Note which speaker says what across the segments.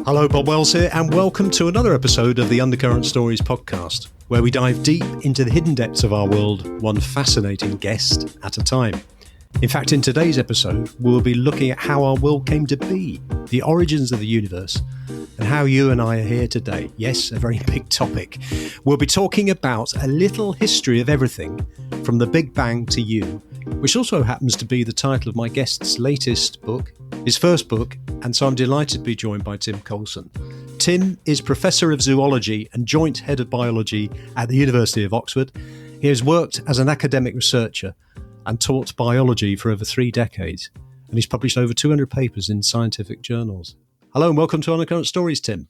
Speaker 1: Hello, Bob Wells here, and welcome to another episode of the Undercurrent Stories podcast, where we dive deep into the hidden depths of our world, one fascinating guest at a time. In fact, in today's episode, we'll be looking at how our world came to be, the origins of the universe, and how you and I are here today. Yes, a very big topic. We'll be talking about a little history of everything, from the Big Bang to you, which also happens to be the title of my guest's latest book, his first book, and so I'm delighted to be joined by Tim Coulson. Tim is Professor of Zoology and Joint Head of Biology at the University of Oxford. He has worked as an academic researcher and taught biology for over 3 decades, and he's published over 200 papers in scientific journals. Hello and welcome to Undercurrent Stories, Tim.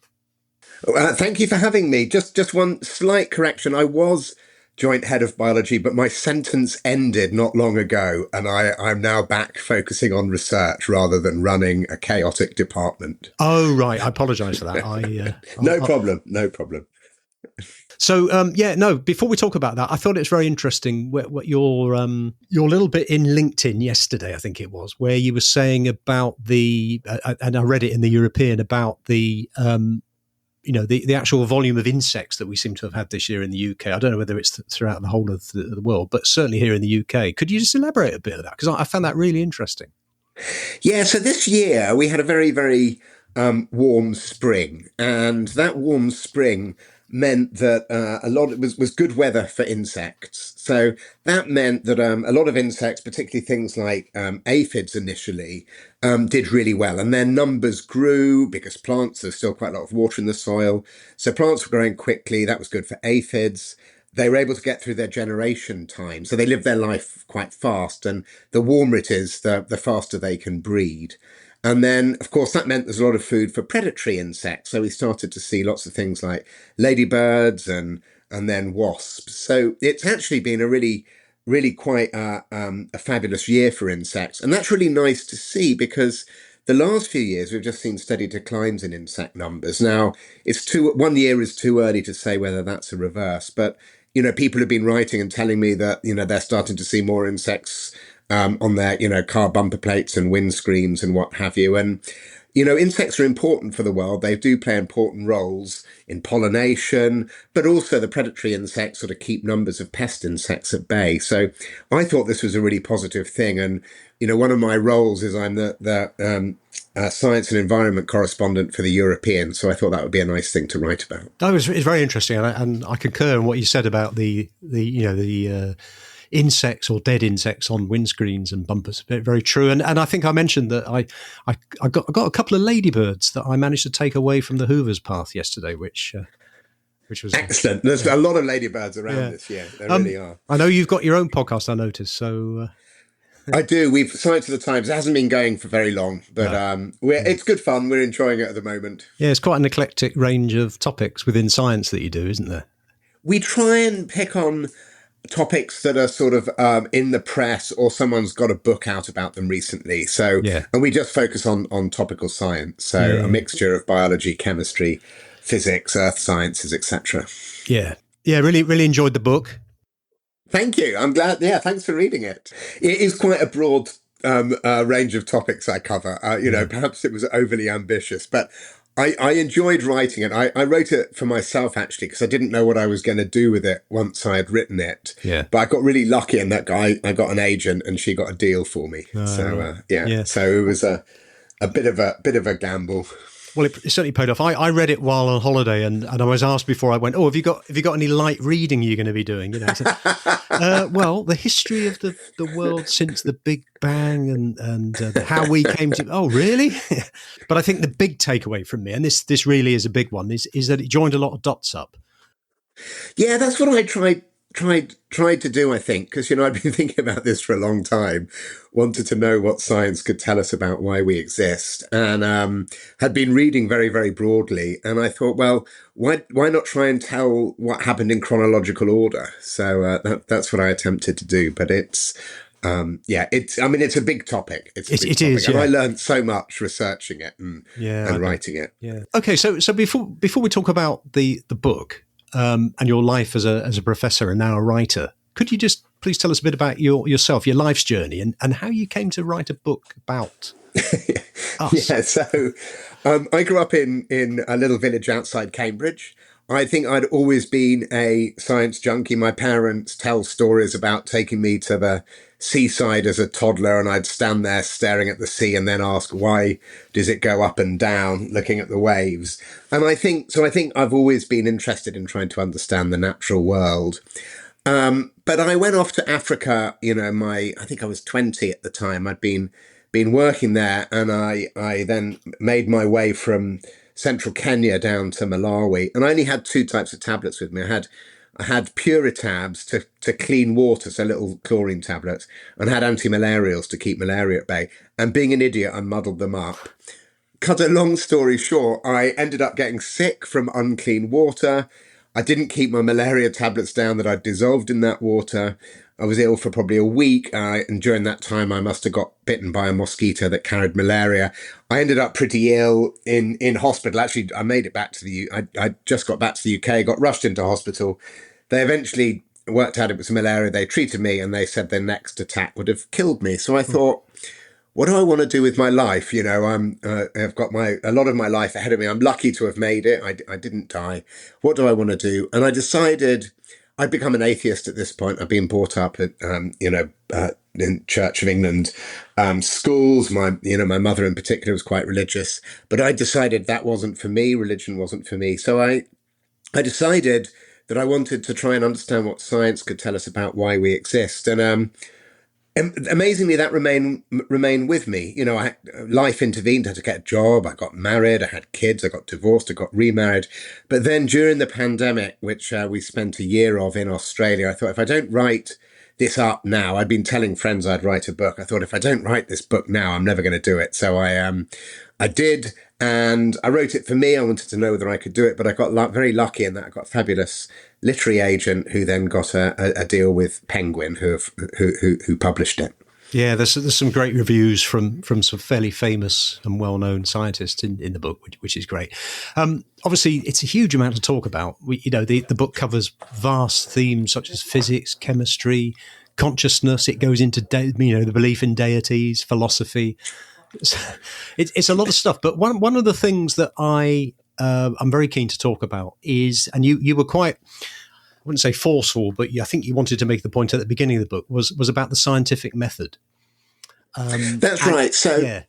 Speaker 2: Thank you for having me. Just one slight correction. I was Joint Head of Biology, but my sentence ended not long ago, and I'm now back focusing on research rather than running a chaotic department.
Speaker 1: Oh, right. I apologise for that.
Speaker 2: No problem.
Speaker 1: So, before we talk about that, I thought it was very interesting what your little bit in LinkedIn yesterday, I think it was, where you were saying about and I read it in the European, about the actual volume of insects that we seem to have had this year in the UK. I don't know whether it's throughout the whole of the world, but certainly here in the UK. Could you just elaborate a bit of that? Because I found that really interesting.
Speaker 2: Yeah, so this year we had a very, very warm spring, and that warm spring meant that it was good weather for insects. So that meant that a lot of insects, particularly things like aphids initially, did really well. And their numbers grew because there's still quite a lot of water in the soil. So plants were growing quickly. That was good for aphids. They were able to get through their generation time. So they live their life quite fast. And the warmer it is, the faster they can breed. And then, of course, that meant there's a lot of food for predatory insects. So we started to see lots of things like ladybirds and then wasps. So it's actually been a really, really quite a fabulous year for insects. And that's really nice to see because the last few years we've just seen steady declines in insect numbers. Now, 1 year is too early to say whether that's a reverse. But, people have been writing and telling me that, they're starting to see more insects on their, car bumper plates and windscreens and what have you. And, insects are important for the world. They do play important roles in pollination, but also the predatory insects sort of keep numbers of pest insects at bay. So I thought this was a really positive thing. And, one of my roles is I'm the science and environment correspondent for the European. So I thought that would be a nice thing to write about.
Speaker 1: It's very interesting. And I concur in what you said about the insects or dead insects on windscreens and bumpers. Very true. And I think I mentioned that I got a couple of ladybirds that I managed to take away from the Hoover's path yesterday, which was
Speaker 2: excellent. There's a lot of ladybirds around this year. There really are.
Speaker 1: I know you've got your own podcast, I noticed. So
Speaker 2: I do. We've Science of the Times. It hasn't been going for very long, but it's good fun. We're enjoying it at the moment.
Speaker 1: Yeah, it's quite an eclectic range of topics within science that you do, isn't there?
Speaker 2: We try and pick on topics that are sort of in the press or someone's got a book out about them recently. So, and we just focus on topical science. So a mixture of biology, chemistry, physics, earth sciences, etc.
Speaker 1: Yeah. Really, really enjoyed the book.
Speaker 2: Thank you. I'm glad. Yeah, thanks for reading it. It is quite a broad range of topics I cover. Perhaps it was overly ambitious, but I enjoyed writing it. I wrote it for myself, actually, because I didn't know what I was going to do with it once I had written it.
Speaker 1: Yeah.
Speaker 2: But I got really lucky in that I got an agent and she got a deal for me. So it was a bit of a gamble.
Speaker 1: Well, it certainly paid off. I read it while on holiday, and I was asked before I went, have you got any light reading you're going to be doing? Well, the history of the world since the Big Bang and how we came to. Oh, really? But I think the big takeaway from me, and this really is a big one, is that it joined a lot of dots up.
Speaker 2: Yeah, that's what I tried to do, I think, because, I'd been thinking about this for a long time, wanted to know what science could tell us about why we exist, and had been reading very, very broadly. And I thought, well, why not try and tell what happened in chronological order? So that's what I attempted to do. But it's a big topic. It is, and I learned so much researching it and writing it.
Speaker 1: Yeah. Okay, so before we talk about the book, and your life as a professor and now a writer, could you just please tell us a bit about yourself, your life's journey, and how you came to write a book about us.
Speaker 2: Yeah, so I grew up in a little village outside Cambridge. I think I'd always been a science junkie. My parents tell stories about taking me to the seaside as a toddler, and I'd stand there staring at the sea and then ask, why does it go up and down, looking at the waves? And I think I've always been interested in trying to understand the natural world. But I went off to Africa, I think I was 20 at the time. I'd been working there, and I then made my way from central Kenya down to Malawi. And I only had two types of tablets with me. I had Puritabs to clean water, so little chlorine tablets, and had anti-malarials to keep malaria at bay. And being an idiot, I muddled them up. Cut a long story short, I ended up getting sick from unclean water. I didn't keep my malaria tablets down that I'd dissolved in that water. I was ill for probably a week, and during that time I must have got bitten by a mosquito that carried malaria. I ended up pretty ill in hospital. Actually, I made it back to I just got back to the UK, got rushed into hospital. They eventually worked out it was malaria. They treated me, and they said their next attack would have killed me. So I thought, what do I want to do with my life? I've got a lot of my life ahead of me. I'm lucky to have made it. I didn't die. What do I want to do? And I decided I'd become an atheist at this point. I'd been brought up at, in Church of England schools. My mother in particular was quite religious, but I decided that wasn't for me. Religion wasn't for me. So I decided that I wanted to try and understand what science could tell us about why we exist. And amazingly, that remained with me. Life intervened. I had to get a job. I got married. I had kids. I got divorced. I got remarried. But then during the pandemic, which we spent a year of in Australia, I thought, if I don't write this up now, I'd been telling friends I'd write a book. I thought, if I don't write this book now, I'm never going to do it. So I did, and I wrote it for me. I wanted to know whether I could do it, but I got very lucky in that I got a fabulous literary agent who then got a deal with Penguin, who published it.
Speaker 1: Yeah, there's some great reviews from some fairly famous and well-known scientists in the book, which is great. Obviously, it's a huge amount to talk about. The book covers vast themes such as physics, chemistry, consciousness. It goes into the belief in deities, philosophy. It's a lot of stuff. But one of the things that I'm very keen to talk about is, and you were quite, I wouldn't say forceful, but I think you wanted to make the point at the beginning of the book was about the scientific method.
Speaker 2: That's right. So
Speaker 1: yeah.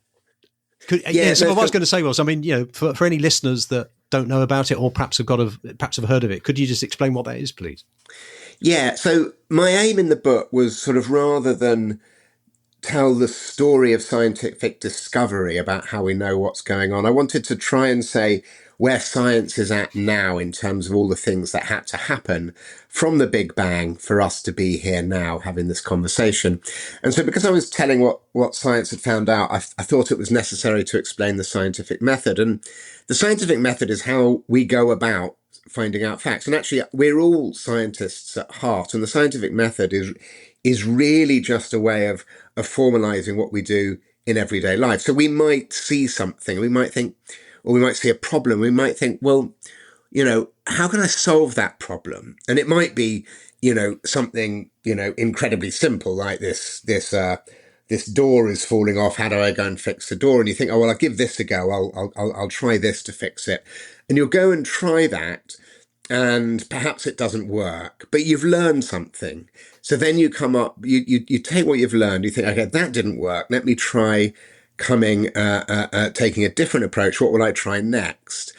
Speaker 1: What I was going to say was, for any listeners that don't know about it or perhaps have heard of it, could you just explain what that is, please?
Speaker 2: Yeah. So my aim in the book was sort of, rather than tell the story of scientific discovery about how we know what's going on, I wanted to try and say where science is at now in terms of all the things that had to happen from the Big Bang for us to be here now having this conversation. And so because I was telling what science had found out, I thought it was necessary to explain the scientific method. And the scientific method is how we go about finding out facts. And actually, we're all scientists at heart. And the scientific method is really just a way of formalizing what we do in everyday life. So we might see something, we might think, or we might see a problem. We might think, well, how can I solve that problem? And it might be, something, incredibly simple, like this door is falling off. How do I go and fix the door? And you think, oh, well, I'll give this a go. I'll try this to fix it. And you'll go and try that, and perhaps it doesn't work, but you've learned something. So then you come up, you take what you've learned, you think, okay, that didn't work. Let me try taking a different approach. What will I try next?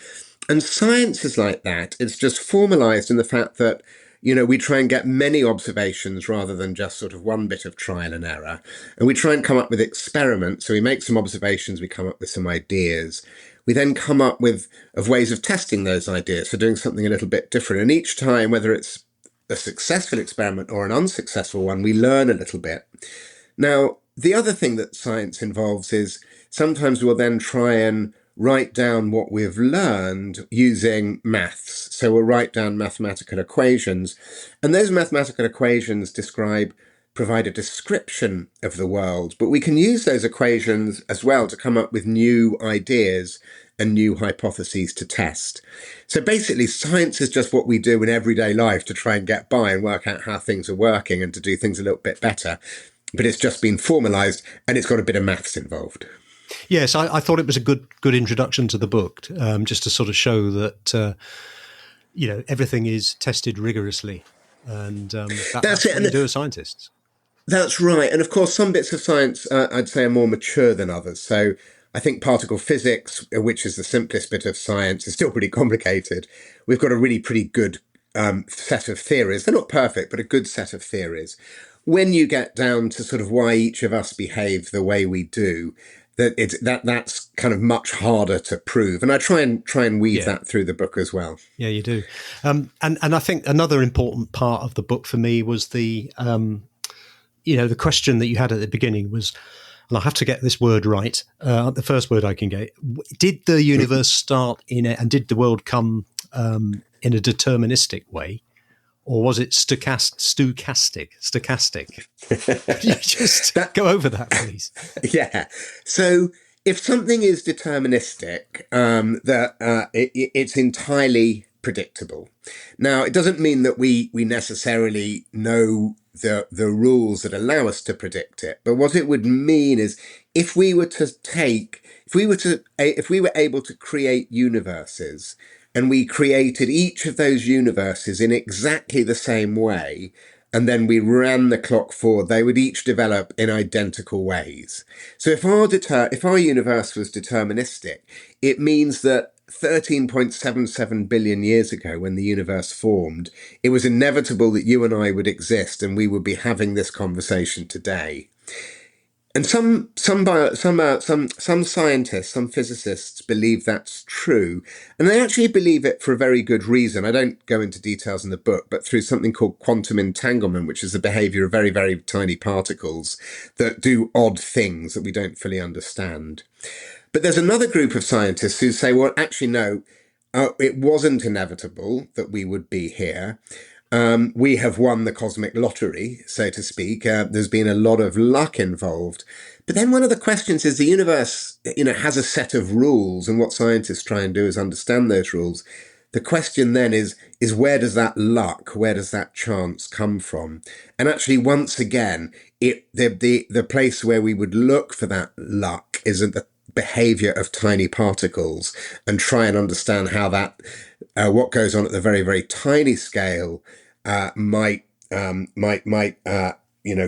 Speaker 2: And science is like that. It's just formalized in the fact that, we try and get many observations rather than just sort of one bit of trial and error. And we try and come up with experiments. So we make some observations, we come up with some ideas. We then come up with ways of testing those ideas, so doing something a little bit different. And each time, whether it's a successful experiment or an unsuccessful one, we learn a little bit. Now, the other thing that science involves is sometimes we'll then try and write down what we've learned using maths. So we'll write down mathematical equations, and those mathematical equations provide a description of the world, but we can use those equations as well to come up with new ideas and new hypotheses to test. So basically, science is just what we do in everyday life to try and get by and work out how things are working and to do things a little bit better. But it's just been formalized, and it's got a bit of maths involved.
Speaker 1: Yes, I thought it was a good introduction to the book, just to sort of show that everything is tested rigorously, and
Speaker 2: That's
Speaker 1: that's
Speaker 2: it.
Speaker 1: what you
Speaker 2: And
Speaker 1: do as scientists.
Speaker 2: that's right. And of course, some bits of science, I'd say, are more mature than others. So I think particle physics, which is the simplest bit of science, is still pretty complicated. We've got a really pretty good set of theories. They're not perfect, but a good set of theories. When you get down to sort of why each of us behave the way we do, that's kind of much harder to prove. And I try and weave
Speaker 1: Yeah.
Speaker 2: that through the book as well.
Speaker 1: Yeah, you do. And I think another important part of the book for me was the question that you had at the beginning was, and I have to get this word right, the first word I can get. Did the universe start in it, and did the world come in a deterministic way, or was it stochastic? Could you just go over that, please?
Speaker 2: Yeah. So if something is deterministic, it's entirely predictable. Now, it doesn't mean that we necessarily know the rules that allow us to predict it. But what it would mean is if we were able to create universes, and we created each of those universes in exactly the same way, and then we ran the clock forward, they would each develop in identical ways. So if our universe was deterministic, it means that 13.77 billion years ago, when the universe formed, it was inevitable that you and I would exist and we would be having this conversation today. And some scientists, some physicists believe that's true. And they actually believe it for a very good reason. I don't go into details in the book, but through something called quantum entanglement, which is the behavior of very, very tiny particles that do odd things that we don't fully understand. But there's another group of scientists who say, well, actually, no, it wasn't inevitable that we would be here. We have won the cosmic lottery, so to speak. There's been a lot of luck involved. But then one of the questions is the universe, has a set of rules, and what scientists try and do is understand those rules. The question then is where does that luck, where does that chance come from? And actually, once again, the place where we would look for that luck is at the behavior of tiny particles, and try and understand how that, what goes on at the very, very tiny scale, might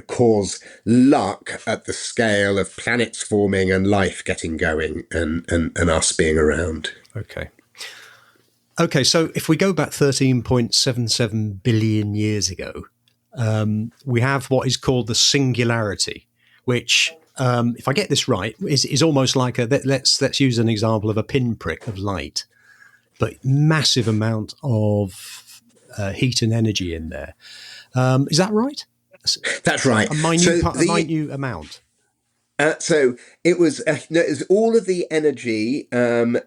Speaker 2: cause luck at the scale of planets forming and life getting going and us being around.
Speaker 1: Okay, so if we go back 13.77 billion years ago, we have what is called the singularity, which, if I get this right, is almost like let's use an example of a pinprick of light, but massive amount of heat and energy in there. Is that right?
Speaker 2: That's right.
Speaker 1: A minute amount.
Speaker 2: So it was all of the energy and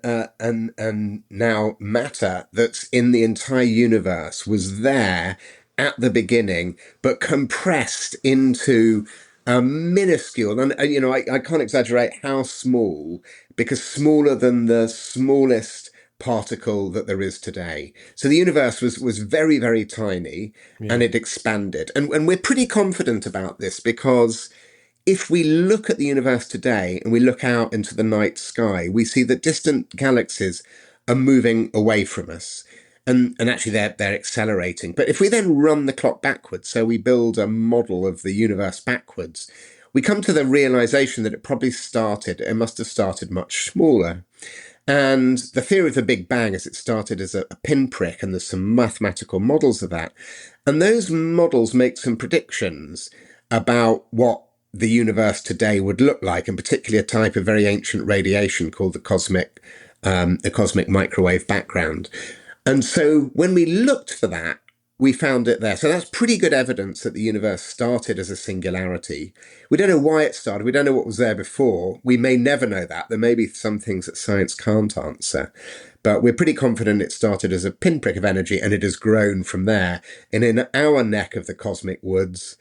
Speaker 2: now matter that's in the entire universe was there at the beginning, but compressed into a minuscule. And I can't exaggerate how small, because smaller than the smallest particle that there is today. So the universe was very, very tiny, and it expanded. And we're pretty confident about this because if we look at the universe today and we look out into the night sky, we see that distant galaxies are moving away from us. And actually they're accelerating. But if we then run the clock backwards, so we build a model of the universe backwards, we come to the realization that it must have started much smaller. And the theory of the Big Bang is it started as a pinprick, and there's some mathematical models of that. And those models make some predictions about what the universe today would look like, and particularly a type of very ancient radiation called the cosmic microwave background. And so when we looked for that, we found it there. So that's pretty good evidence that the universe started as a singularity. We don't know why it started. We don't know what was there before. We may never know that. There may be some things that science can't answer. But we're pretty confident it started as a pinprick of energy, and it has grown from there. And in our neck of the cosmic woods,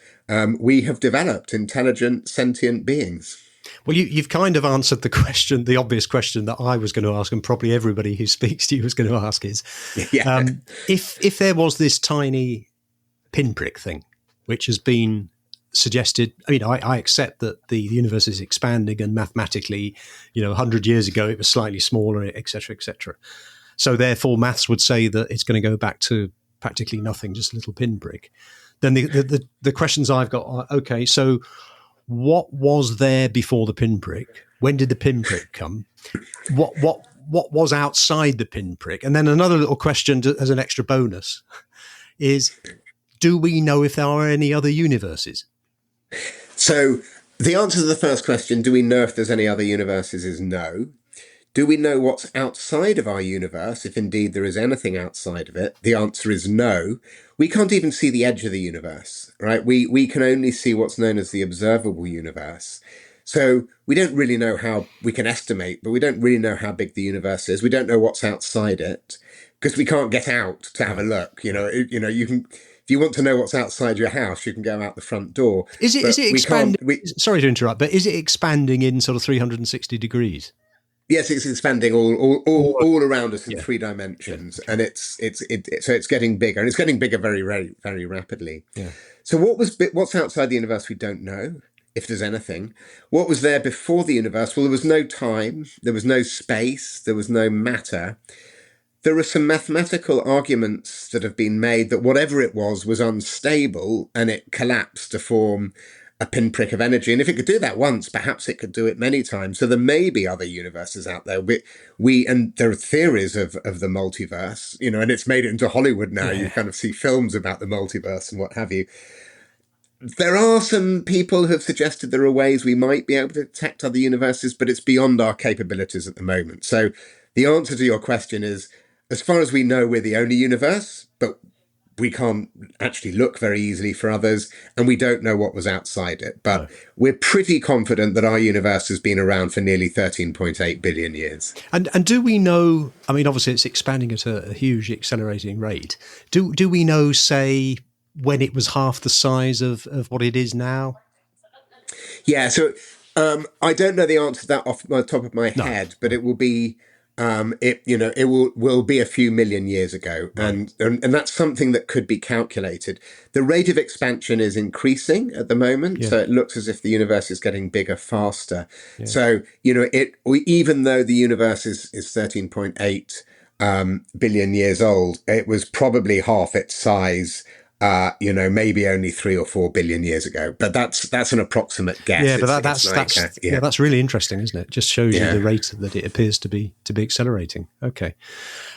Speaker 2: we have developed intelligent, sentient beings.
Speaker 1: Well, you've kind of answered the obvious question that I was going to ask, and probably everybody who speaks to you was going to ask is, if there was this tiny pinprick thing, which has been suggested, I accept that the universe is expanding, and mathematically, 100 years ago it was slightly smaller, et cetera, et cetera. So therefore maths would say that it's going to go back to practically nothing, just a little pinprick. Then the questions I've got are, okay, so what was there before the pinprick? When did the pinprick come? What was outside the pinprick? And then another little question as an extra bonus is, do we know if there are any other universes?
Speaker 2: So the answer to the first question, do we know if there's any other universes, is no. Do we know what's outside of our universe, if indeed there is anything outside of it? The answer is no. We can't even see the edge of the universe, right? We can only see what's known as the observable universe. So we don't really know how, we can estimate, but we don't really know how big the universe is. We don't know what's outside it because we can't get out to have a look. You can, if you want to know what's outside your house, you can go out the front door.
Speaker 1: Is it expanding? Sorry to interrupt, but is it expanding in sort of 360 degrees?
Speaker 2: Yes, it's expanding all around us in 3 dimensions, and it's getting bigger, and it's getting bigger very, very, very rapidly.
Speaker 1: Yeah.
Speaker 2: So what's outside the universe? We don't know, if there's anything. What was there before the universe? Well, there was no time, there was no space, there was no matter. There are some mathematical arguments that have been made that whatever it was was unstable, and it collapsed to form a pinprick of energy. And if it could do that once, perhaps it could do it many times. So there may be other universes out there. And there are theories of the multiverse, and it's made it into Hollywood now. Yeah. You kind of see films about the multiverse and what have you. There are some people who have suggested there are ways we might be able to detect other universes, but it's beyond our capabilities at the moment. So the answer to your question is, as far as we know, we're the only universe, but we can't actually look very easily for others, and we don't know what was outside it. But we're pretty confident that our universe has been around for nearly 13.8 billion years.
Speaker 1: And do we know, obviously it's expanding at a huge accelerating rate. Do we know, say, when it was half the size of what it is now?
Speaker 2: Yeah, so I don't know the answer to that off the top of my head, but it will be... it will be a few million years ago, and that's something that could be calculated. The rate of expansion is increasing at the moment, so it looks as if the universe is getting bigger faster. Yeah. So even though the universe is 13.8 billion years old, it was probably half its size. Maybe only 3 or 4 billion years ago, but that's an approximate guess.
Speaker 1: Yeah, but that's really interesting, isn't it? It just shows you the rate that it appears to be accelerating. Okay.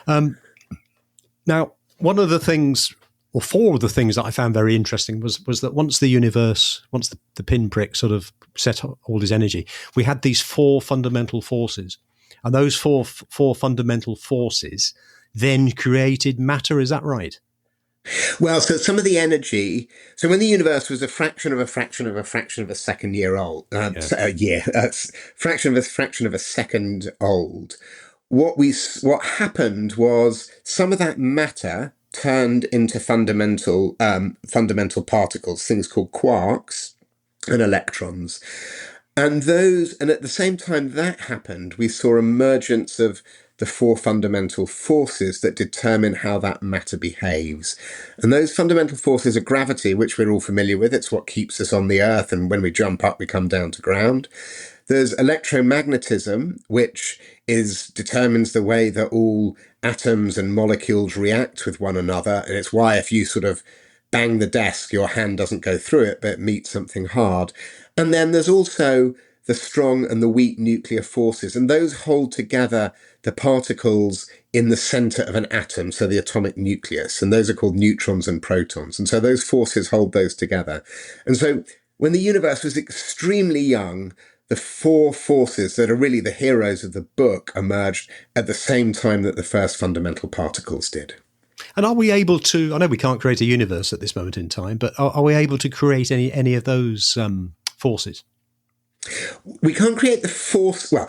Speaker 1: Now, one of the things, or 4 of the things that I found very interesting was that once the pinprick sort of set all his energy, we had these 4 fundamental forces, and those four fundamental forces then created matter. Is that right?
Speaker 2: Well, so some of the energy. So when the universe was a fraction of a fraction of a fraction of a second year old, fraction of a second old. What happened was some of that matter turned into fundamental particles, things called quarks and electrons, and at the same time that happened, we saw emergence of the 4 fundamental forces that determine how that matter behaves. And those fundamental forces are gravity, which we're all familiar with. It's what keeps us on the earth, and when we jump up, we come down to ground. There's electromagnetism, which determines the way that all atoms and molecules react with one another. And it's why if you sort of bang the desk, your hand doesn't go through it, but it meets something hard. And then there's also the strong and the weak nuclear forces, and those hold together the particles in the center of an atom, so the atomic nucleus, and those are called neutrons and protons. And so those forces hold those together. And so when the universe was extremely young, the 4 forces that are really the heroes of the book emerged at the same time that the first fundamental particles did.
Speaker 1: And are we able to, I know we can't create a universe at this moment in time, but are we able to create any of those forces?
Speaker 2: We can't create the force. Well,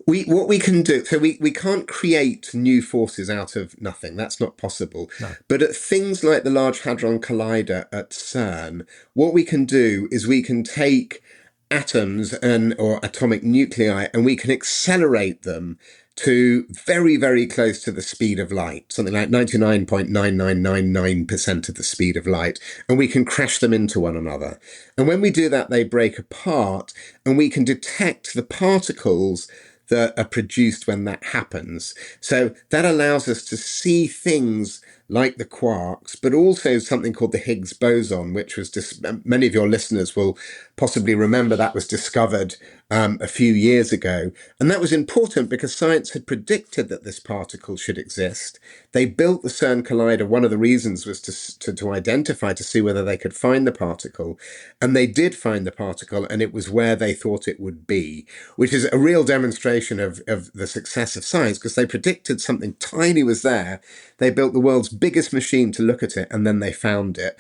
Speaker 2: what we can do, so we can't create new forces out of nothing. That's not possible. No. But at things like the Large Hadron Collider at CERN, what we can do is we can take atoms or atomic nuclei, and we can accelerate them to very, very close to the speed of light, something like 99.9999% of the speed of light, and we can crash them into one another. And when we do that, they break apart, and we can detect the particles that are produced when that happens. So that allows us to see things like the quarks, but also something called the Higgs boson, which was many of your listeners will possibly remember that was discovered a few years ago. And that was important because science had predicted that this particle should exist. They built the CERN collider. One of the reasons was to identify, to see whether they could find the particle. And they did find the particle, and it was where they thought it would be, which is a real demonstration of the success of science, because they predicted something tiny was there. They built the world's biggest machine to look at it, and then they found it,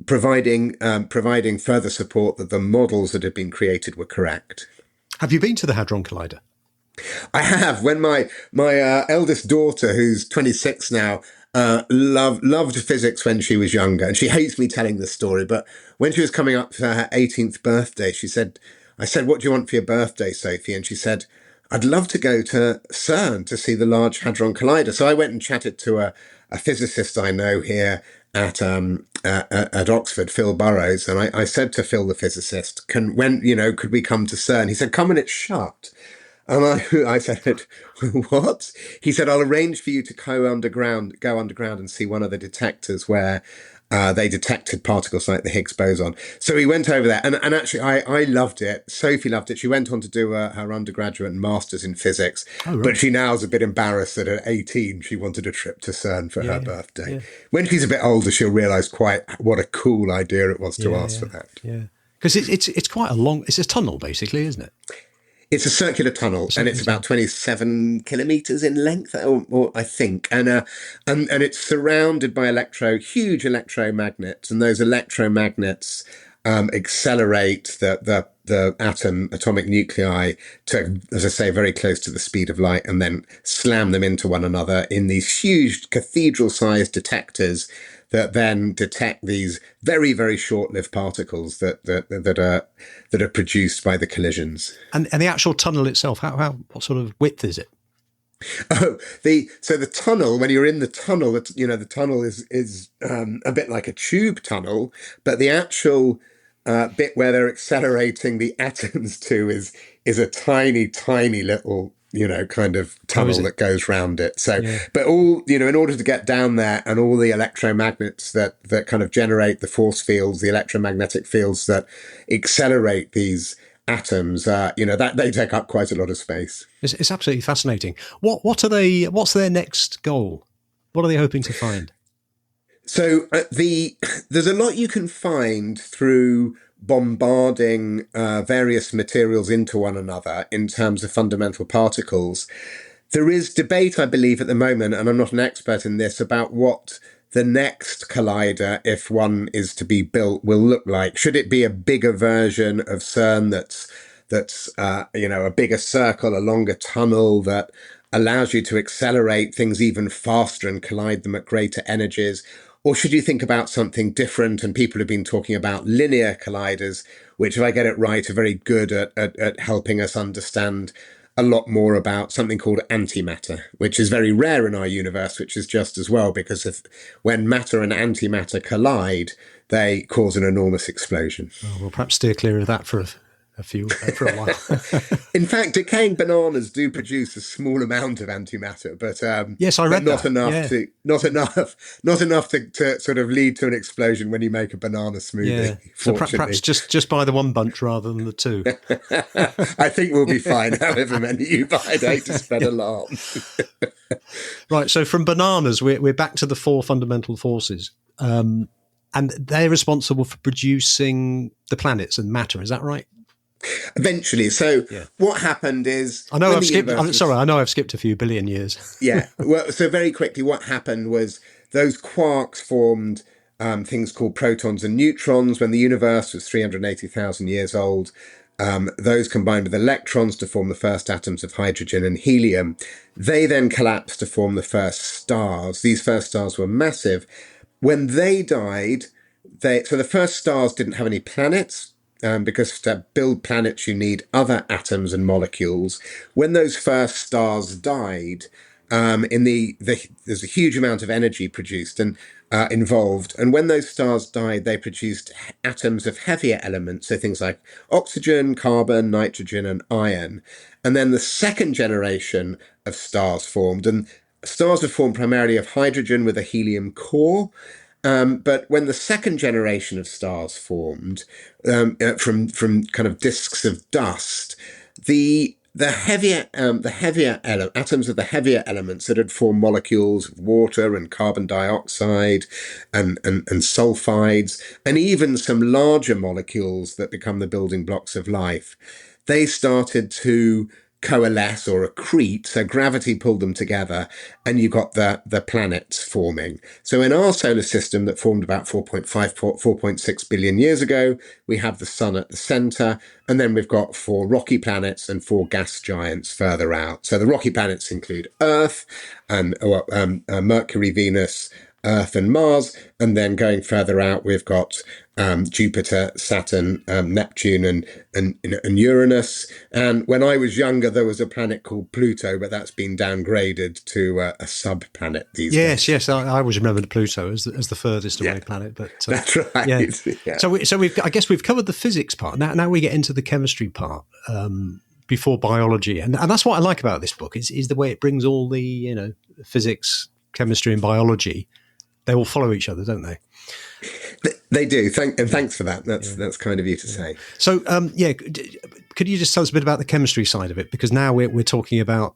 Speaker 2: providing further support that the models that had been created were correct.
Speaker 1: Have you been to the Hadron Collider?
Speaker 2: I have. When my eldest daughter, who's 26 now, loved physics when she was younger, and she hates me telling this story, but when she was coming up for her 18th birthday, I said, "What do you want for your birthday, Sophie?" And she said, "I'd love to go to CERN to see the Large Hadron Collider." So I went and chatted to a physicist I know here at Oxford, Phil Burrows, and I said to Phil, the physicist, could we come to CERN? He said, "Come when it's shut." And I said, "What?" He said, "I'll arrange for you to go underground and see one of the detectors where they detected particles like the Higgs boson." So we went over there, and actually I loved it. Sophie loved it. She went on to do her undergraduate and master's in physics, but she now is a bit embarrassed that at 18 she wanted a trip to CERN for her birthday. Yeah. When she's a bit older, she'll realise quite what a cool idea it was to ask for that.
Speaker 1: Yeah, because it's quite it's a tunnel basically, isn't it?
Speaker 2: It's a circular tunnel, and it's about 27 kilometres in length, or I think, and it's surrounded by huge electromagnets, and those electromagnets accelerate the atomic nuclei to, as I say, very close to the speed of light, and then slam them into one another in these huge cathedral-sized detectors that then detect these very, very short-lived particles that are produced by the collisions.
Speaker 1: And the actual tunnel itself, what sort of width is it?
Speaker 2: Oh, so the tunnel, when you're in the tunnel, the tunnel is a bit like a tube tunnel, but the actual bit where they're accelerating the atoms to is a tiny, tiny little kind of tunnel that goes round it. So, but all, in order to get down there, and all the electromagnets that kind of generate the force fields, the electromagnetic fields that accelerate these atoms, that they take up quite a lot of space.
Speaker 1: It's absolutely fascinating. What's their next goal? What are they hoping to find?
Speaker 2: So there's a lot you can find through bombarding various materials into one another in terms of fundamental particles. There is debate, I believe, at the moment, and I'm not an expert in this, about what the next collider, if one is to be built, will look like. Should it be a bigger version of CERN that's a bigger circle, a longer tunnel that allows you to accelerate things even faster and collide them at greater energies? Or should you think about something different? And people have been talking about linear colliders, which, if I get it right, are very good at helping us understand a lot more about something called antimatter, which is very rare in our universe, which is just as well, because when matter and antimatter collide, they cause an enormous explosion.
Speaker 1: Oh, we'll perhaps steer clear of that for a while.
Speaker 2: In fact, decaying bananas do produce a small amount of antimatter, but
Speaker 1: yes, I read
Speaker 2: not
Speaker 1: that.
Speaker 2: Not enough to sort of lead to an explosion when you make a banana smoothie.
Speaker 1: Yeah. So perhaps just buy the one bunch rather than the two.
Speaker 2: I think we'll be fine, however many you buy. I'd hate to spread alarm.
Speaker 1: Right. So from bananas, we're back to the four fundamental forces. And they're responsible for producing the planets and matter. Is that right?
Speaker 2: Eventually. So what happened is...
Speaker 1: I know I've skipped a few billion years.
Speaker 2: Yeah. Well, so very quickly, what happened was those quarks formed things called protons and neutrons when the universe was 380,000 years old. Those combined with electrons to form the first atoms of hydrogen and helium. They then collapsed to form the first stars. These first stars were massive. When they died, so the first stars didn't have any planets. because to build planets, you need other atoms and molecules. When those first stars died, there's a huge amount of energy produced and involved. And when those stars died, they produced atoms of heavier elements, so things like oxygen, carbon, nitrogen, and iron. And then the second generation of stars formed, and stars are formed primarily of hydrogen with a helium core. But when the second generation of stars formed from kind of disks of dust, the heavier atoms of the heavier elements that had formed molecules of water and carbon dioxide and sulfides, and even some larger molecules that become the building blocks of life, they started to coalesce or accrete, so gravity pulled them together, and you got the planets forming. So in our solar system that formed about 4.6 billion years ago, we have the sun at the center, and then we've got 4 rocky planets and 4 gas giants further out. So the rocky planets include Earth and Mercury, Venus, Earth and Mars, and then going further out, we've got Jupiter, Saturn, Neptune, and Uranus. And when I was younger, there was a planet called Pluto, but that's been downgraded to a sub-planet these days.
Speaker 1: Yes, I always remembered Pluto as the furthest away planet. But
Speaker 2: that's right.
Speaker 1: Yeah. So I guess we've covered the physics part. Now we get into the chemistry part. Before biology, and that's what I like about this book is the way it brings all the physics, chemistry, and biology. They all follow each other, don't they?
Speaker 2: They do. Thanks for that. That's kind of you to say.
Speaker 1: So, could you just tell us a bit about the chemistry side of it? Because now we're talking about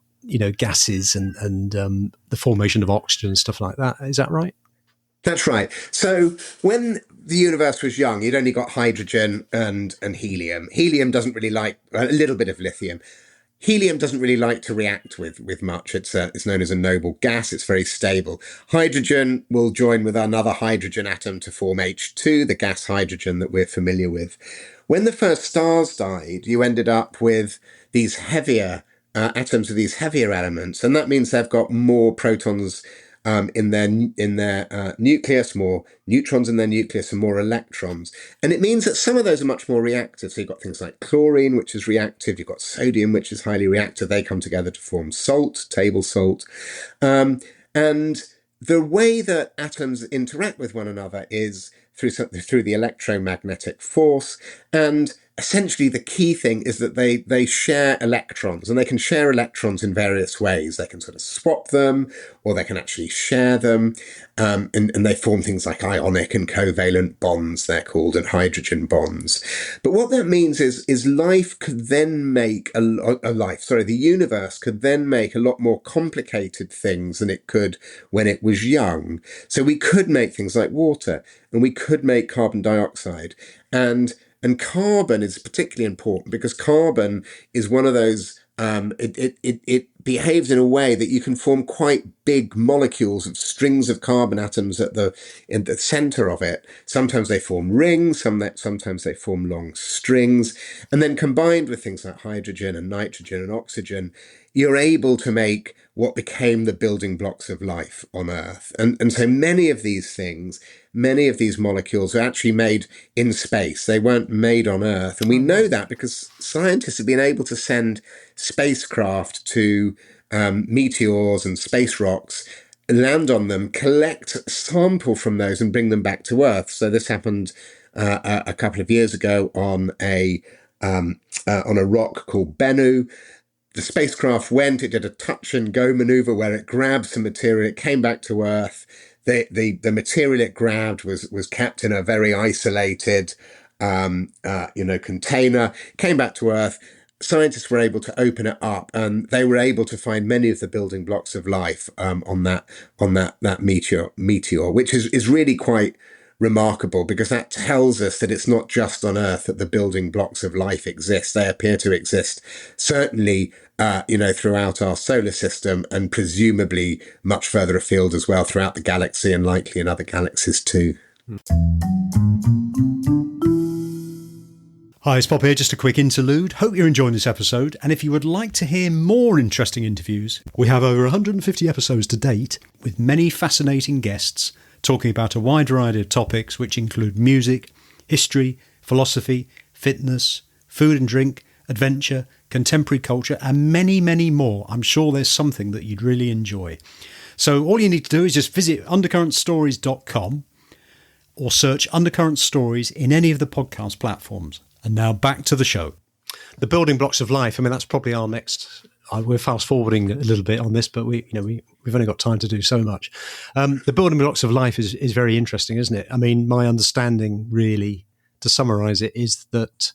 Speaker 1: gases and the formation of oxygen and stuff like that. Is that right?
Speaker 2: That's right. So when the universe was young, you'd only got hydrogen and helium. Helium doesn't really like a little bit of lithium. Helium doesn't really like to react with much. It's known as a noble gas. It's very stable. Hydrogen will join with another hydrogen atom to form H2, the gas hydrogen that we're familiar with. When the first stars died, you ended up with these heavier atoms of these heavier elements, and that means they've got more protons in their nucleus, more neutrons in their nucleus, and more electrons. And it means that some of those are much more reactive. So you've got things like chlorine, which is reactive. You've got sodium, which is highly reactive. They come together to form salt, table salt. And the way that atoms interact with one another is through the electromagnetic force. And essentially the key thing is that they share electrons, and they can share electrons in various ways. They can sort of swap them, or they can actually share them. And they form things like ionic and covalent bonds, they're called, and hydrogen bonds. But what that means is life could then make the universe could then make a lot more complicated things than it could when it was young. So we could make things like water, and we could make carbon dioxide. And carbon is particularly important because carbon is one of those, it behaves in a way that you can form quite big molecules of strings of carbon atoms in the center of it. Sometimes they form rings, sometimes they form long strings. And then combined with things like hydrogen and nitrogen and oxygen, you're able to make what became the building blocks of life on Earth. And so many of these molecules are actually made in space. They weren't made on Earth. And we know that because scientists have been able to send spacecraft to meteors and space rocks, land on them, collect a sample from those and bring them back to Earth. So this happened a couple of years ago on a rock called Bennu. The spacecraft went, it did a touch and go maneuver where it grabbed some material, it came back to Earth. The material it grabbed was kept in a very isolated, container, came back to Earth. Scientists were able to open it up, and they were able to find many of the building blocks of life on that meteor, which is really quite remarkable because that tells us that it's not just on Earth that the building blocks of life exist. They appear to exist certainly, throughout our solar system, and presumably much further afield as well throughout the galaxy, and likely in other galaxies too.
Speaker 1: Hi, it's Bob here. Just a quick interlude. Hope you're enjoying this episode. And if you would like to hear more interesting interviews, we have over 150 episodes to date with many fascinating guests talking about a wide variety of topics, which include music, history, philosophy, fitness, food and drink, adventure, contemporary culture, and many, many more. I'm sure there's something that you'd really enjoy. So all you need to do is just visit undercurrentstories.com or search Undercurrent Stories in any of the podcast platforms. And now back to the show. The building blocks of life. I mean, that's probably our next. We're fast forwarding a little bit on this, but we've only got time to do so much. The building blocks of life is very interesting, isn't it? I mean, my understanding, really, to summarise it, is that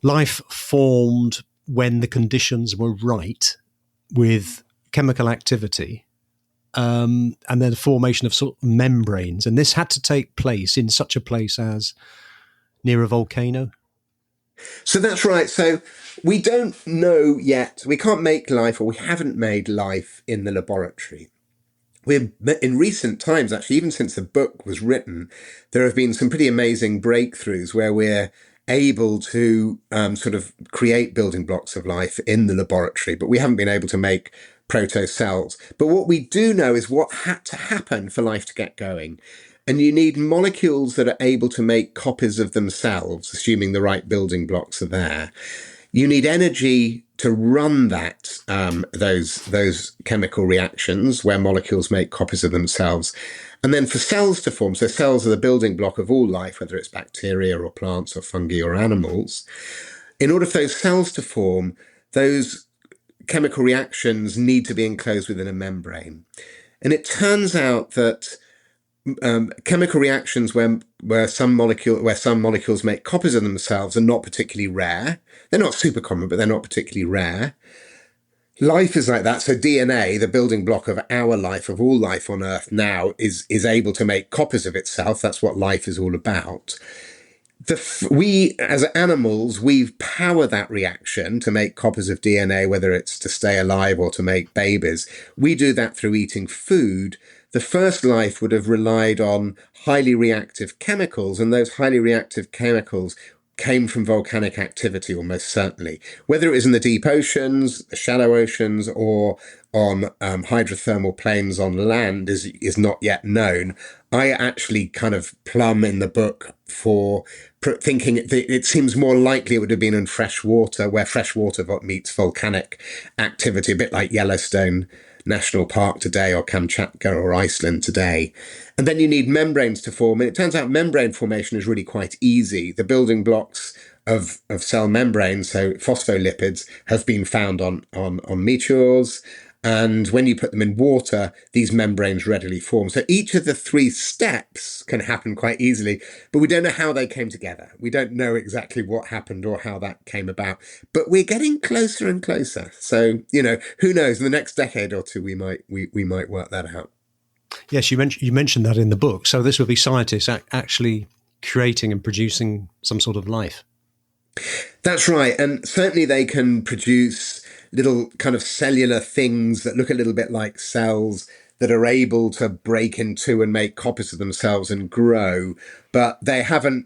Speaker 1: life formed when the conditions were right, with chemical activity, and then the formation of sort of membranes, and this had to take place in such a place as near a volcano.
Speaker 2: So that's right. So we don't know yet. We can't make life, or we haven't made life in the laboratory. In recent times, actually, even since the book was written, there have been some pretty amazing breakthroughs where we're able to sort of create building blocks of life in the laboratory, but we haven't been able to make protocells. But what we do know is what had to happen for life to get going. And you need molecules that are able to make copies of themselves, assuming the right building blocks are there. You need energy to run those chemical reactions where molecules make copies of themselves. And then for cells to form, so cells are the building block of all life, whether it's bacteria or plants or fungi or animals. In order for those cells to form, those chemical reactions need to be enclosed within a membrane. And it turns out that chemical reactions where some molecules make copies of themselves are not particularly rare. They're not super common, but they're not particularly rare. Life is like that. So DNA, the building block of our life, of all life on Earth now, is able to make copies of itself. That's what life is all about. We, as animals, we power that reaction to make copies of DNA, whether it's to stay alive or to make babies. We do that through eating food. The first life would have relied on highly reactive chemicals, and those highly reactive chemicals came from volcanic activity, almost certainly. Whether it was in the deep oceans, the shallow oceans, or on hydrothermal plains on land is not yet known. I actually kind of plumb in the book for thinking it seems more likely it would have been in fresh water, where fresh water meets volcanic activity, a bit like Yellowstone National Park today, or Kamchatka or Iceland today. And then you need membranes to form. And it turns out membrane formation is really quite easy. The building blocks of cell membranes, so phospholipids, have been found on meteors. And when you put them in water, these membranes readily form. So each of the three steps can happen quite easily, but we don't know how they came together. We don't know exactly what happened or how that came about, but we're getting closer and closer. So, who knows, in the next decade or two, we might work that out.
Speaker 1: Yes, you mentioned that in the book. So this would be scientists actually creating and producing some sort of life.
Speaker 2: That's right. And certainly they can produce little kind of cellular things that look a little bit like cells that are able to break in two and make copies of themselves and grow. But they have to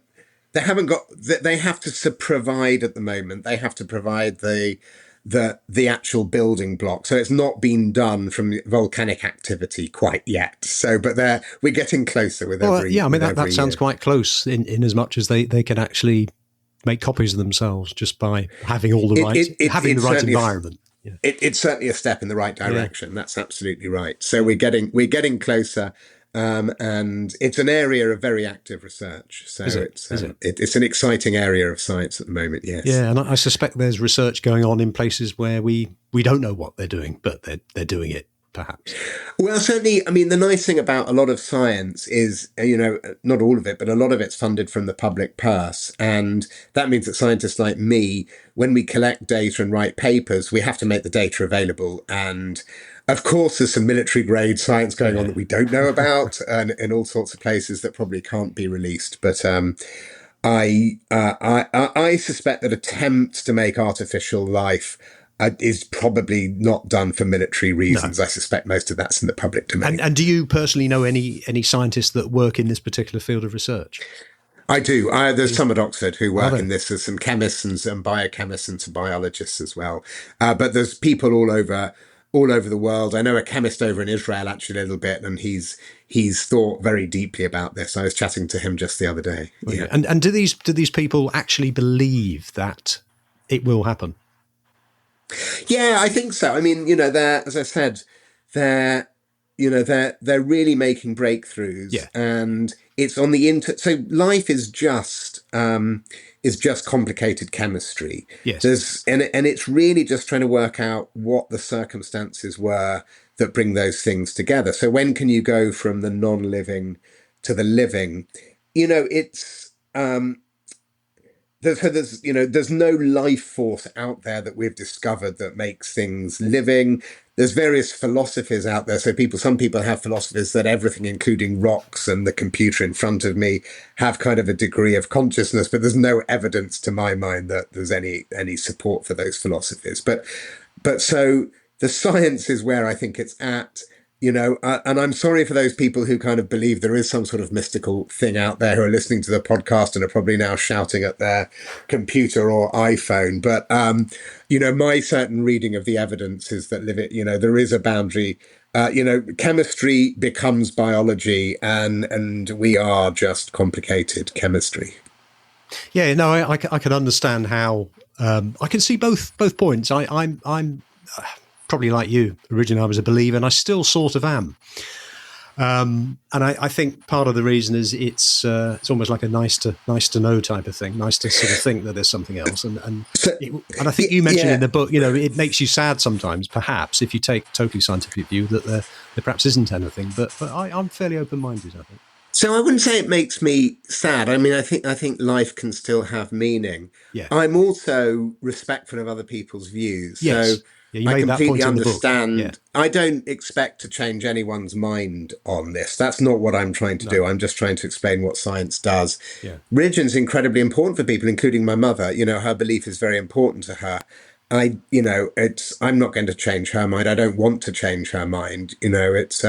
Speaker 2: provide at the moment. They have to provide the actual building block. So it's not been done from volcanic activity quite yet. So, but we're getting closer with every.
Speaker 1: Yeah, I mean that sounds quite close in as much as they can actually make copies of themselves just by having all the having the right environment. Yeah.
Speaker 2: It's certainly a step in the right direction. Yeah. That's absolutely right. So we're getting closer, and it's an area of very active research. So it's an exciting area of science at the moment. Yes.
Speaker 1: Yeah, and I suspect there's research going on in places where we don't know what they're doing, but they're doing it. Perhaps.
Speaker 2: Well, certainly, I mean, the nice thing about a lot of science is, not all of it, but a lot of it's funded from the public purse. And that means that scientists like me, when we collect data and write papers, we have to make the data available. And of course, there's some military grade science going on that we don't know about, and in all sorts of places that probably can't be released. But I suspect that attempts to make artificial life is probably not done for military reasons. No. I suspect most of that's in the public domain.
Speaker 1: And do you personally know any scientists that work in this particular field of research?
Speaker 2: I do. There's some at Oxford who work in this. There's some chemists and some biochemists and some biologists as well. But there's people all over all over the world. I know a chemist over in Israel actually a little bit, and he's thought very deeply about this. I was chatting to him just the other day.
Speaker 1: Yeah. And do these people actually believe that it will happen?
Speaker 2: Yeah, I think so. I mean, you know, as I said, they're they're really making breakthroughs,
Speaker 1: Yeah.
Speaker 2: and it's on the so life is just complicated chemistry.
Speaker 1: Yes.
Speaker 2: And it's really just trying to work out what the circumstances were that bring those things together. So when can you go from the non-living to the living? You know, it's there's no life force out there that we've discovered that makes things living. There's various philosophies out there. So some people have philosophies that everything, including rocks and the computer in front of me, have kind of a degree of consciousness, but there's no evidence to my mind that there's any support for those philosophies. But so the science is where I think it's at. You know, and I'm sorry for those people who kind of believe there is some sort of mystical thing out there who are listening to the podcast and are probably now shouting at their computer or iPhone. But, you know, my certain reading of the evidence is that there is a boundary. Chemistry becomes biology, and we are just complicated chemistry.
Speaker 1: Yeah, no, I can understand how I can see both points. I'm probably like you. Originally, I was a believer, and I still sort of am. And I think part of the reason is it's almost like a nice to know type of thing. Nice to sort of think that there's something else. And I think you mentioned in the book, you know, it makes you sad sometimes, perhaps, if you take a totally scientific view that there perhaps isn't anything. But I'm fairly open-minded, I think.
Speaker 2: So I wouldn't say it makes me sad. I mean, I think life can still have meaning.
Speaker 1: Yeah.
Speaker 2: I'm also respectful of other people's views.
Speaker 1: Yes.
Speaker 2: So
Speaker 1: you
Speaker 2: I
Speaker 1: made that
Speaker 2: completely
Speaker 1: point
Speaker 2: understand.
Speaker 1: in the book. Yeah.
Speaker 2: I don't expect to change anyone's mind on this. That's not what I'm trying to do. I'm just trying to explain what science does.
Speaker 1: Yeah.
Speaker 2: Religion's incredibly important for people, including my mother. You know, her belief is very important to her. I'm not going to change her mind. I don't want to change her mind. You know, it's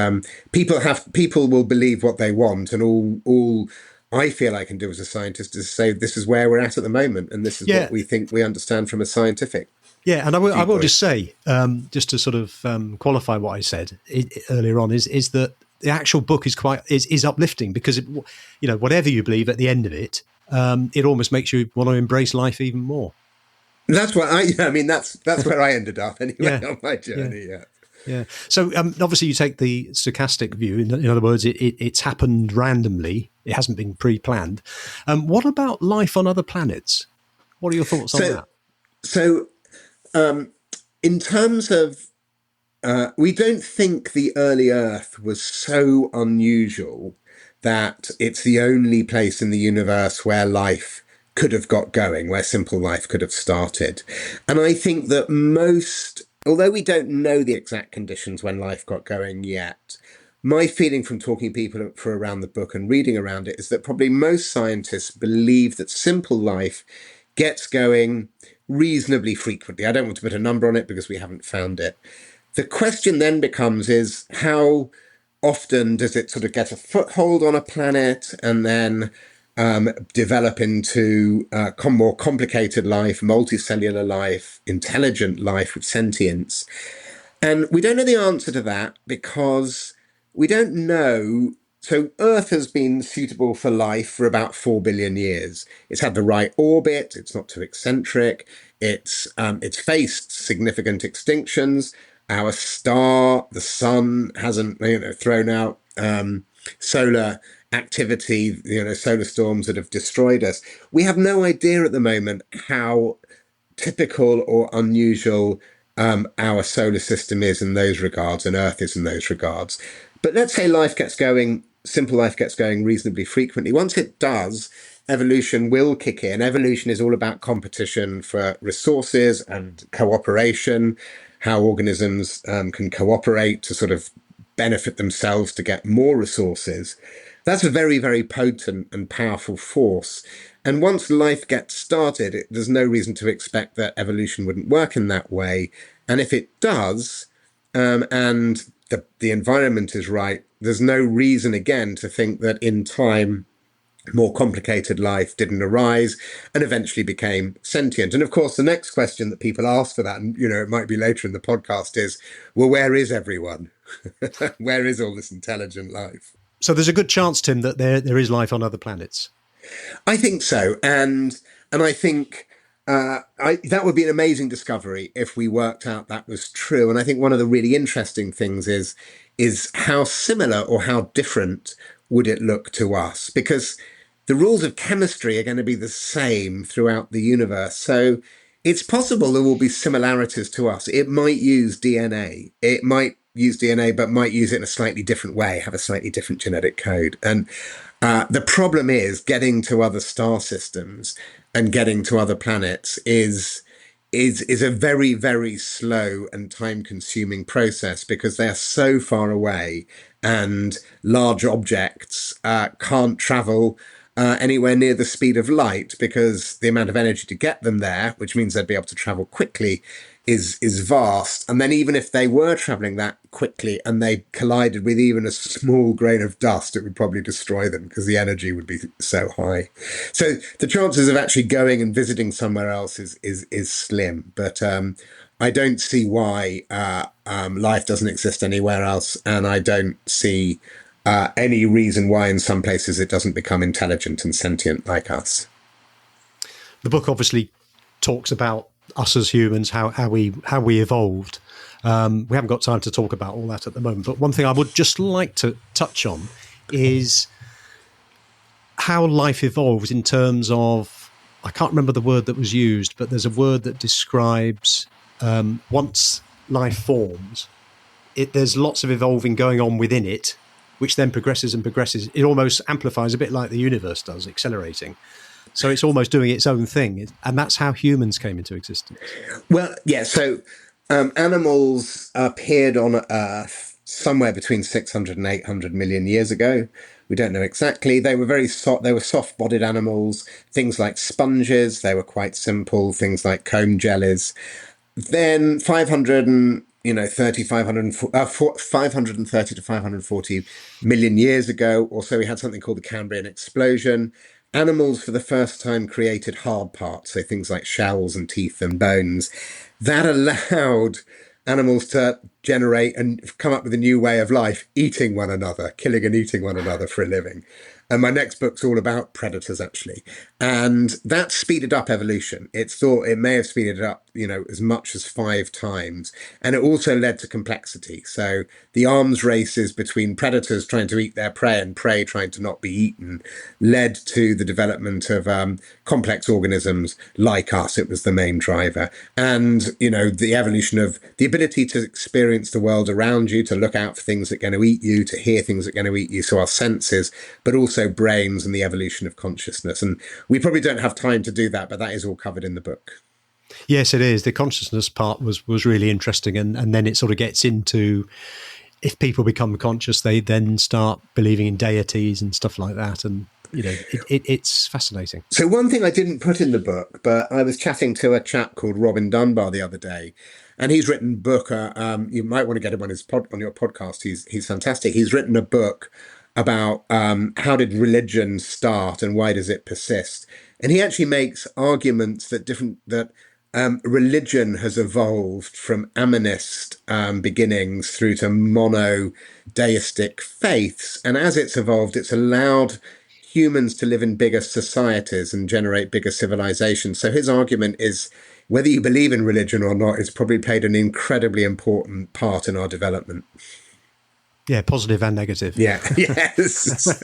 Speaker 2: people will believe what they want, and all I feel I can do as a scientist is say this is where we're at the moment, and this is what we think we understand from a scientific.
Speaker 1: Yeah, and I will just say, just to sort of qualify what I said earlier on, is that the actual book is uplifting because whatever you believe at the end of it, it almost makes you want to embrace life even more.
Speaker 2: That's what that's where I ended up anyway on my journey.
Speaker 1: Yeah. So obviously you take the stochastic view. In other words, it's happened randomly. It hasn't been pre-planned. What about life on other planets? What are your thoughts on that?
Speaker 2: So in terms of, we don't think the early Earth was so unusual that it's the only place in the universe where life could have got going, where simple life could have started. And I think that although we don't know the exact conditions when life got going yet, my feeling from talking to people for around the book and reading around it is that probably most scientists believe that simple life gets going reasonably frequently. I don't want to put a number on it because we haven't found it. The question then becomes is how often does it sort of get a foothold on a planet and then develop into more complicated life, multicellular life, intelligent life with sentience. And we don't know the answer to that because we don't know. So Earth has been suitable for life for about 4 billion years. It's had the right orbit. It's not too eccentric. It's faced significant extinctions. Our star, the sun, hasn't thrown out solar activity, solar storms that have destroyed us. We have no idea at the moment how typical or unusual our solar system is in those regards, and Earth is in those regards. But let's say simple life gets going reasonably frequently. Once it does, evolution will kick in. Evolution is all about competition for resources and cooperation, how organisms can cooperate to sort of benefit themselves to get more resources. That's a very, very potent and powerful force. And once life gets started, there's no reason to expect that evolution wouldn't work in that way. And if it does, and the environment is right, there's no reason, again, to think that in time more complicated life didn't arise and eventually became sentient. And of course, the next question that people ask for that, and it might be later in the podcast, is, well, where is everyone? Where is all this intelligent life?
Speaker 1: So there's a good chance, Tim, that there is life on other planets.
Speaker 2: I think so, and I think that would be an amazing discovery if we worked out that was true. And I think one of the really interesting things is how similar or how different would it look to us, because the rules of chemistry are going to be the same throughout the universe. So it's possible there will be similarities to us. It might use DNA. It might use DNA, but might use it in a slightly different way, have a slightly different genetic code. And the problem is getting to other star systems and getting to other planets is a very, very slow and time-consuming process, because they are so far away and large objects can't travel anywhere near the speed of light, because the amount of energy to get them there, which means they'd be able to travel quickly, is vast. And then even if they were traveling that quickly and they collided with even a small grain of dust, it would probably destroy them because the energy would be so high. So the chances of actually going and visiting somewhere else is slim. But I don't see why life doesn't exist anywhere else, and I don't see any reason why in some places it doesn't become intelligent and sentient like us.
Speaker 1: The book obviously talks about us as humans, how we evolved. We haven't got time to talk about all that at the moment, but one thing I would just like to touch on is how life evolves in terms of, I can't remember the word that was used, but there's a word that describes once life forms, there's lots of evolving going on within it, which then progresses and progresses. It almost amplifies a bit like the universe does, accelerating. So it's almost doing its own thing. And that's how humans came into existence.
Speaker 2: Well, yeah. So animals appeared on Earth somewhere between 600 and 800 million years ago. We don't know exactly. They were they were soft-bodied animals, things like sponges. They were quite simple, things like comb jellies. Then 530 to 540 million years ago or so, we had something called the Cambrian explosion. Animals for the first time created hard parts, so things like shells and teeth and bones. That allowed animals to generate and come up with a new way of life, eating one another, killing and eating one another for a living. And my next book's all about predators, actually. And that speeded up evolution. It's thought it may have speeded it up, as much as 5 times. And it also led to complexity. So the arms races between predators trying to eat their prey and prey trying to not be eaten led to the development of complex organisms like us. It was the main driver. And, the evolution of the ability to experience the world around you, to look out for things that are going to eat you, to hear things that are going to eat you. So our senses, but also brains and the evolution of consciousness. And we probably don't have time to do that, but that is all covered in the book.
Speaker 1: Yes, it is. The consciousness part was really interesting. And then it sort of gets into, if people become conscious, they then start believing in deities and stuff like that. And, it's fascinating. So
Speaker 2: one thing I didn't put in the book, but I was chatting to a chap called Robin Dunbar the other day, and he's written a book. You might want to get him on on your podcast. He's fantastic. He's written a book about how did religion start and why does it persist? And he actually makes arguments that religion has evolved from animist beginnings through to monotheistic faiths. And as it's evolved, it's allowed humans to live in bigger societies and generate bigger civilizations. So his argument is, whether you believe in religion or not, it's probably played an incredibly important part in our development.
Speaker 1: Yeah, positive and negative.
Speaker 2: Yeah, yes.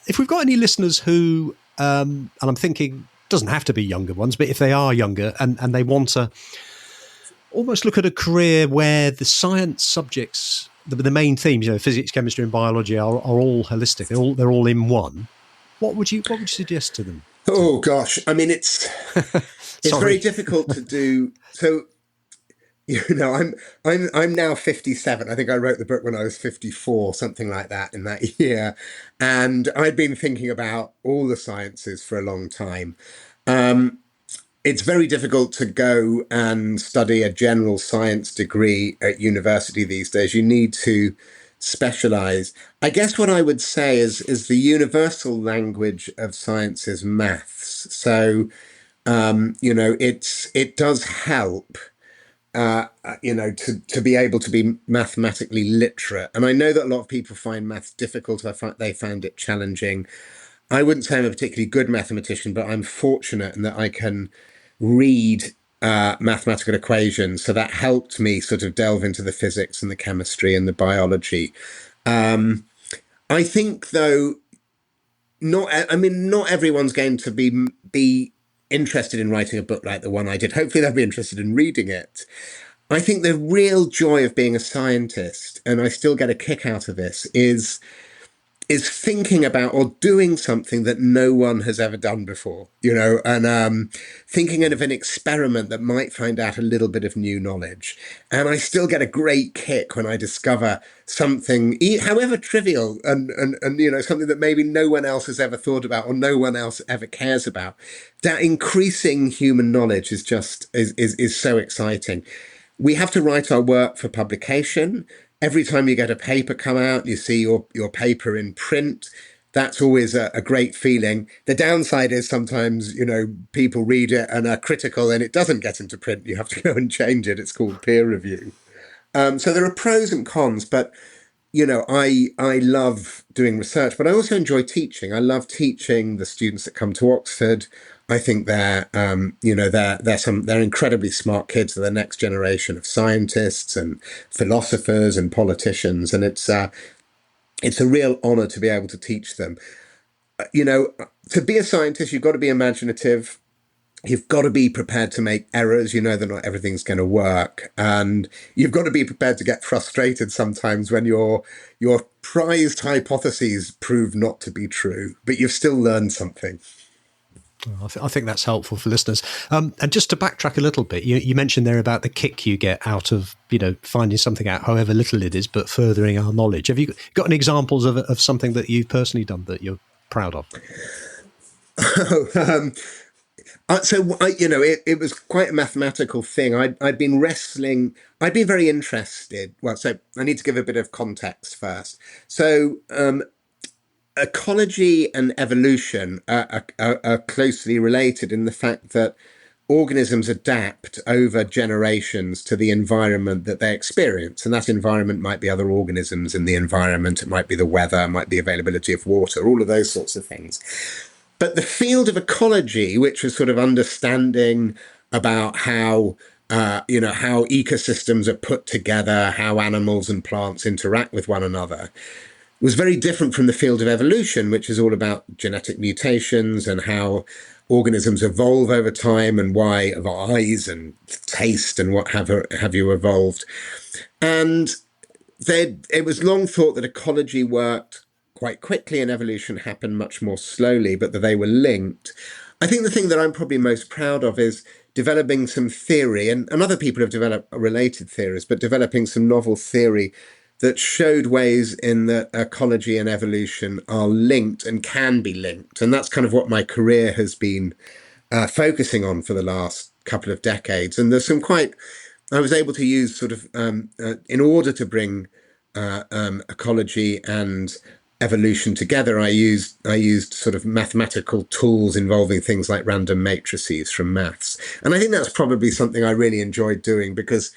Speaker 1: If we've got any listeners who, and I'm thinking, doesn't have to be younger ones, but if they are younger and they want to almost look at a career where the science subjects, the main themes, physics, chemistry and biology are all holistic. They're all in one. What would you suggest to them?
Speaker 2: Oh gosh, I mean, it's very difficult to do. So, I'm now 57. I think I wrote the book when I was 54, something like that, in that year. And I'd been thinking about all the sciences for a long time. It's very difficult to go and study a general science degree at university these days. You need to specialize. I guess what I would say is the universal language of science is maths. So it does help to be able to be mathematically literate. And I know that a lot of people find maths difficult. They found it challenging. I wouldn't say I'm a particularly good mathematician, but I'm fortunate in that I can read mathematical equations. So that helped me sort of delve into the physics and the chemistry and the biology. I think, though, not everyone's going to be interested in writing a book like the one I did. Hopefully, they'll be interested in reading it. I think the real joy of being a scientist, and I still get a kick out of this, is thinking about or doing something that no one has ever done before, and thinking of an experiment that might find out a little bit of new knowledge. And I still get a great kick when I discover something, however trivial, and something that maybe no one else has ever thought about or no one else ever cares about. That increasing human knowledge is just is so exciting. We have to write our work for publication. Every time you get a paper come out, you see your paper in print. That's always a great feeling. The downside is sometimes, people read it and are critical and it doesn't get into print. You have to go and change it. It's called peer review. So there are pros and cons, but I love doing research, but I also enjoy teaching. I love teaching the students that come to Oxford. I think they're incredibly smart kids. They're the next generation of scientists and philosophers and politicians, and it's a real honour to be able to teach them. To be a scientist, you've got to be imaginative. You've got to be prepared to make errors. You know that not everything's going to work, and you've got to be prepared to get frustrated sometimes when your prized hypotheses prove not to be true, but you've still learned something.
Speaker 1: I think that's helpful for listeners. And just to backtrack a little bit, you mentioned there about the kick you get out of, finding something out, however little it is, but furthering our knowledge. Have you got any examples of something that you've personally done that you're proud of? It was quite a mathematical thing. I'd been wrestling. I'd been very interested. Well, so I need to give a bit of context first. So ecology and evolution are closely related in the fact that organisms adapt over generations to the environment that they experience. And that environment might be other organisms in the environment. It might be the weather, it might be availability of water, all of those sorts of things. But the field of ecology, which was sort of understanding about how ecosystems are put together, how animals and plants interact with one another, was very different from the field of evolution, which is all about genetic mutations and how organisms evolve over time and why eyes and taste and what have you evolved. And it was long thought that ecology worked quite quickly and evolution happened much more slowly, but that they were linked. I think the thing that I'm probably most proud of is developing some theory, and other people have developed related theories, but developing some novel theory that showed ways in that ecology and evolution are linked and can be linked. And that's kind of what my career has been focusing on for the last couple of decades. And there's I was able to use sort of, in order to bring ecology and evolution together, I used sort of mathematical tools involving things like random matrices from maths. And I think that's probably something I really enjoyed doing, because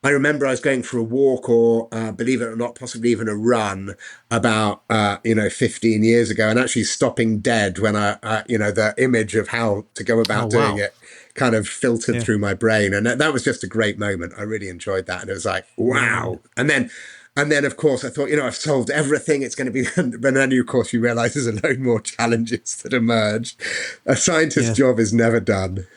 Speaker 1: I remember I was going for a walk or, believe it or not, possibly even a run about, 15 years ago, and actually stopping dead when the image of how to go about doing it kind of filtered through my brain. And that was just a great moment. I really enjoyed that. And it was like, wow. And then, of course, I thought, I've solved everything. It's going to be, but then, of course, you realize there's a load more challenges that emerge. A scientist's job is never done.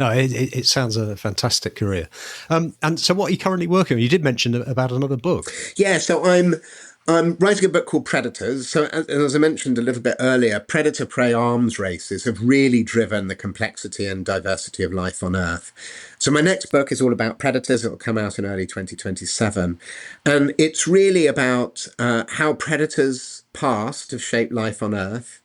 Speaker 1: No, it sounds a fantastic career. And so what are you currently working on? You did mention about another book.
Speaker 2: Yeah, so I'm writing a book called Predators. So as I mentioned a little bit earlier, predator-prey arms races have really driven the complexity and diversity of life on Earth. So my next book is all about predators. It'll come out in early 2027. And it's really about how predators past have shaped life on Earth,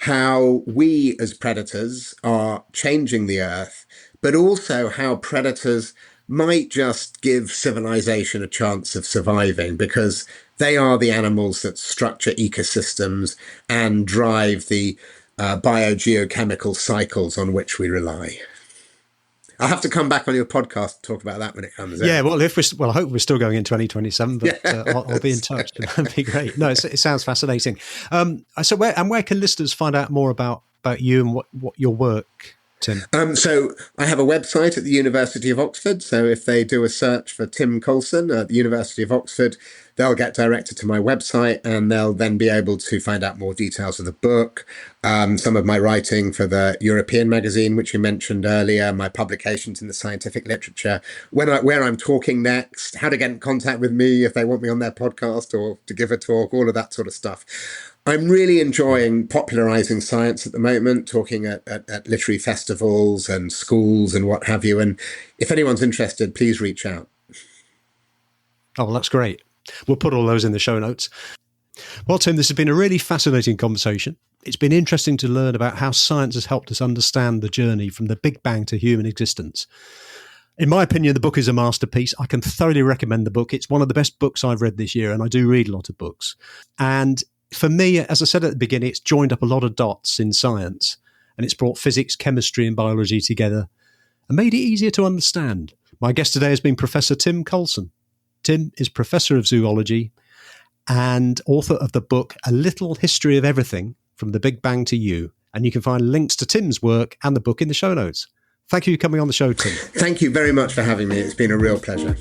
Speaker 2: how we as predators are changing the Earth, but also how predators might just give civilization a chance of surviving, because they are the animals that structure ecosystems and drive the biogeochemical cycles on which we rely. I'll have to come back on your podcast and talk about that when it comes
Speaker 1: Yeah,
Speaker 2: out.
Speaker 1: well, I hope we're still going in 2027, but I'll be in touch. That'd be great. No, it sounds fascinating. So where can listeners find out more about you and what your work, Tim?
Speaker 2: So I have a website at the University of Oxford. So if they do a search for Tim Coulson at the University of Oxford, they'll get directed to my website, and they'll then be able to find out more details of the book, some of my writing for the European magazine, which you mentioned earlier, my publications in the scientific literature, where I'm talking next, how to get in contact with me if they want me on their podcast or to give a talk, all of that sort of stuff. I'm really enjoying popularizing science at the moment, talking at literary festivals and schools and what have you. And if anyone's interested, please reach out.
Speaker 1: Oh, well, that's great. We'll put all those in the show notes. Well, Tim, this has been a really fascinating conversation. It's been interesting to learn about how science has helped us understand the journey from the Big Bang to human existence. In my opinion, the book is a masterpiece. I can thoroughly recommend the book. It's one of the best books I've read this year, and I do read a lot of books. And for me, as I said at the beginning, it's joined up a lot of dots in science, and it's brought physics, chemistry, and biology together and made it easier to understand. My guest today has been Professor Tim Coulson. Tim is Professor of Zoology and author of the book A Little History of Everything, From the Big Bang to You. And you can find links to Tim's work and the book in the show notes. Thank you for coming on the show, Tim.
Speaker 2: Thank you very much for having me. It's been a real pleasure.